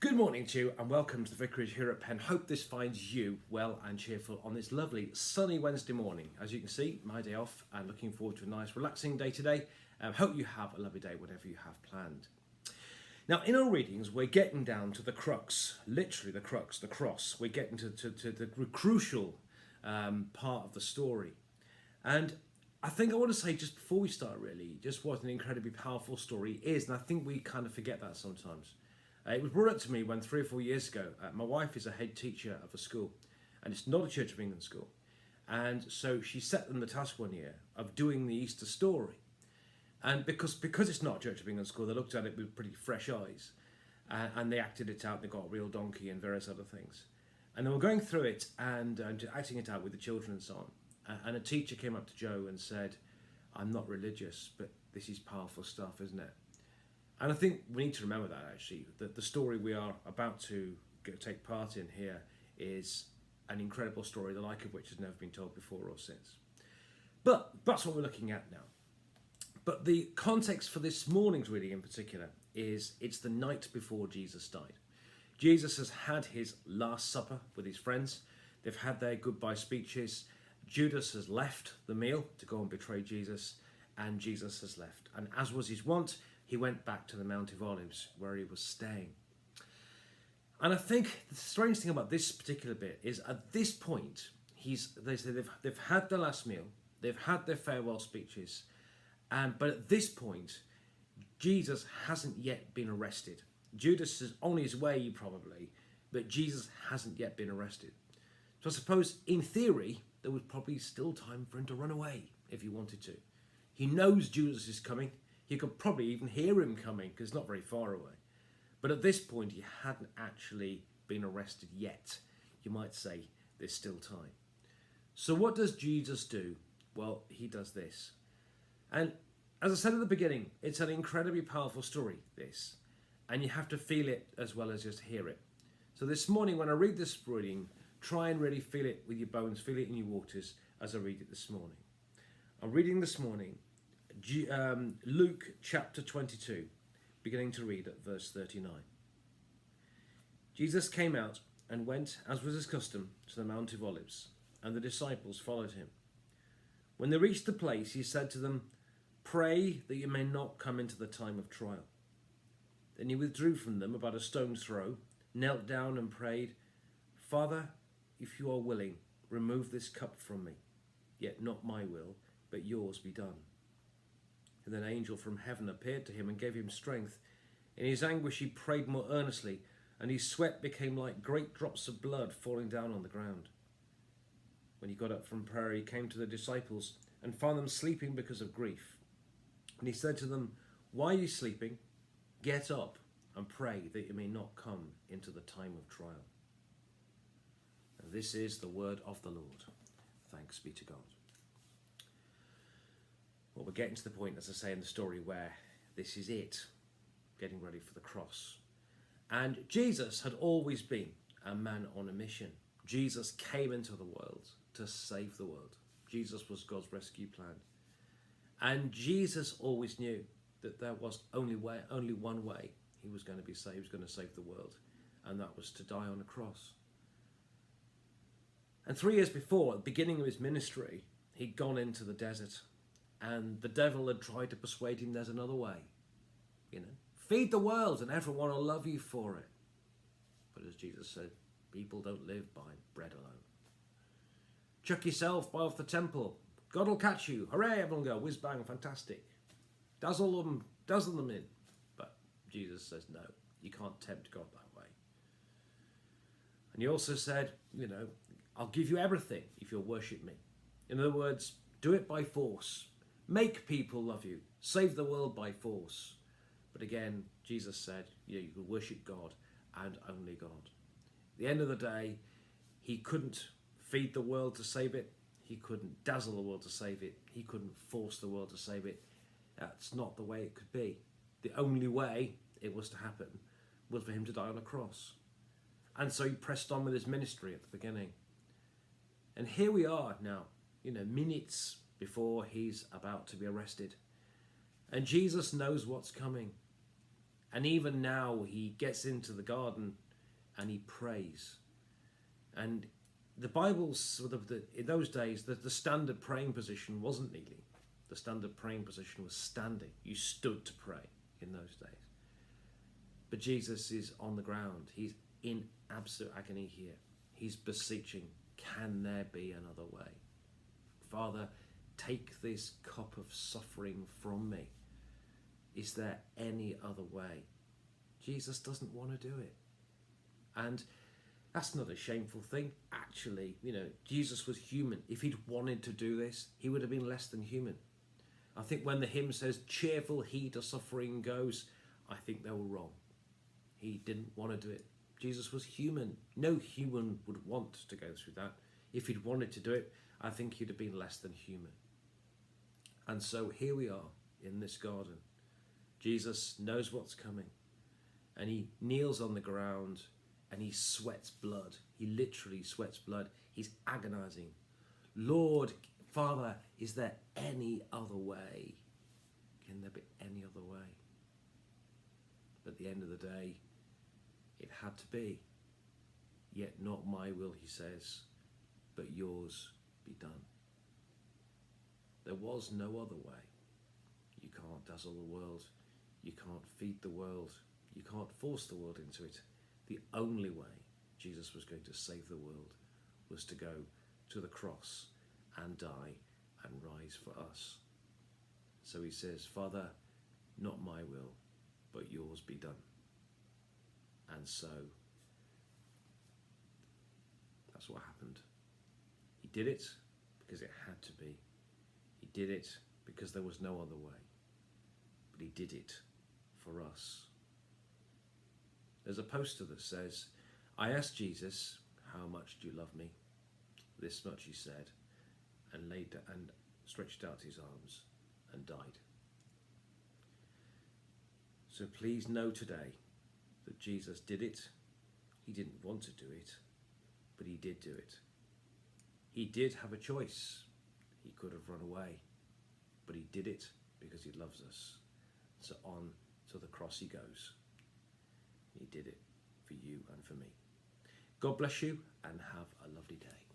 Good morning to you and welcome to the Vicarage here at Penn. Hope this finds you well and cheerful on this lovely sunny Wednesday morning. As you can see, my day off and looking forward to a nice relaxing day today. Hope you have a lovely day, whatever you have planned. Now, in our readings, we're getting down to the crux, literally the crux, the cross. We're getting to the crucial part of the story. And I think I want to say just before we start really, just what an incredibly powerful story is. And I think we kind of forget that sometimes. It was brought up to me when 3 or 4 years ago, my wife is a head teacher of a school, and it's not a Church of England school. And so she set them the task one year of doing the Easter story. And because it's not a Church of England school, they looked at it with pretty fresh eyes, and they acted it out. They got a real donkey and various other things. And they were going through it and acting it out with the children and so on. And a teacher came up to Joe and said, "I'm not religious, but this is powerful stuff, isn't it?" And I think we need to remember that actually, that the story we are about to take part in here is an incredible story, the like of which has never been told before or since. But that's what we're looking at now. But the context for this morning's reading in particular is it's the night before Jesus died. Jesus has had his last supper with his friends. They've had their goodbye speeches. Judas has left the meal to go and betray Jesus, and Jesus has left. And as was his wont, he went back to the Mount of Olives where he was staying. And I think the strange thing about this particular bit is at this point, they say they've had their last meal, they've had their farewell speeches, but at this point, Jesus hasn't yet been arrested. Judas is on his way probably, but Jesus hasn't yet been arrested. So I suppose in theory, there was probably still time for him to run away if he wanted to. He knows Judas is coming. You could probably even hear him coming because it's not very far away. But at this point, he hadn't actually been arrested yet. You might say there's still time. So what does Jesus do? Well, he does this. And as I said at the beginning, it's an incredibly powerful story, this. And you have to feel it as well as just hear it. So this morning, when I read this reading, try and really feel it with your bones, feel it in your waters as I read it this morning. I'm reading this morning Luke chapter 22, beginning to read at verse 39. Jesus came out and went, as was his custom, to the Mount of Olives, and the disciples followed him. When they reached the place, he said to them, "Pray that you may not come into the time of trial." Then he withdrew from them about a stone's throw, knelt down and prayed, "Father, if you are willing, remove this cup from me. Yet not my will, but yours be done." And an angel from heaven appeared to him and gave him strength. In his anguish he prayed more earnestly, and his sweat became like great drops of blood falling down on the ground. When he got up from prayer, he came to the disciples and found them sleeping because of grief. And he said to them, "Why are you sleeping? Get up and pray that you may not come into the time of trial." And this is the word of the Lord. Thanks be to God. Well, we're getting to the point, as I say in the story, where this is it, getting ready for the cross. And Jesus had always been a man on a mission. Jesus came into the world to save the world. Jesus was God's rescue plan. And Jesus always knew that there was only one way he was going to be saved, he was going to save the world, and that was to die on a cross. And 3 years before, at the beginning of his ministry, he'd gone into the desert. And the devil had tried to persuade him there's another way. Feed the world and everyone will love you for it. But as Jesus said, people don't live by bread alone. Chuck yourself off the temple. God will catch you. Hooray, everyone go, whiz bang, fantastic. Dazzle them in. But Jesus says, no, you can't tempt God that way. And he also said, I'll give you everything if you'll worship me. In other words, do it by force. Make people love you. Save the world by force. But again, Jesus said, you can worship God and only God. At the end of the day, he couldn't feed the world to save it. He couldn't dazzle the world to save it. He couldn't force the world to save it. That's not the way it could be. The only way it was to happen was for him to die on a cross. And so he pressed on with his ministry at the beginning. And here we are now, minutes before he's about to be arrested. And Jesus knows what's coming. And even now, he gets into the garden and he prays. And the Bible's sort of, in those days, the standard praying position wasn't kneeling. The standard praying position was standing. You stood to pray in those days. But Jesus is on the ground. He's in absolute agony here. He's beseeching, can there be another way? Father, take this cup of suffering from me. Is there any other way? Jesus doesn't want to do it. And that's not a shameful thing. Actually, Jesus was human. If he'd wanted to do this, he would have been less than human. I think when the hymn says, cheerful he to suffering goes, I think they were wrong. He didn't want to do it. Jesus was human. No human would want to go through that. If he'd wanted to do it, I think he'd have been less than human. And so here we are in this garden. Jesus knows what's coming. And he kneels on the ground and he sweats blood. He literally sweats blood. He's agonizing. Lord, Father, is there any other way? Can there be any other way? But at the end of the day, it had to be. Yet not my will, he says, but yours be done. There was no other way. You can't dazzle the world. You can't feed the world. You can't force the world into it. The only way Jesus was going to save the world was to go to the cross and die and rise for us. So he says, Father, not my will, but yours be done. And so that's what happened. He did it because it had to be. He did it because there was no other way. But he did it for us. There's a poster that says, I asked Jesus, how much do you love me? This much he said, and stretched out his arms and died. So please know today that Jesus did it. He didn't want to do it, but he did do it. He did have a choice. He could have run away, but he did it because he loves us. So on to the cross he goes. He did it for you and for me. God bless you and have a lovely day.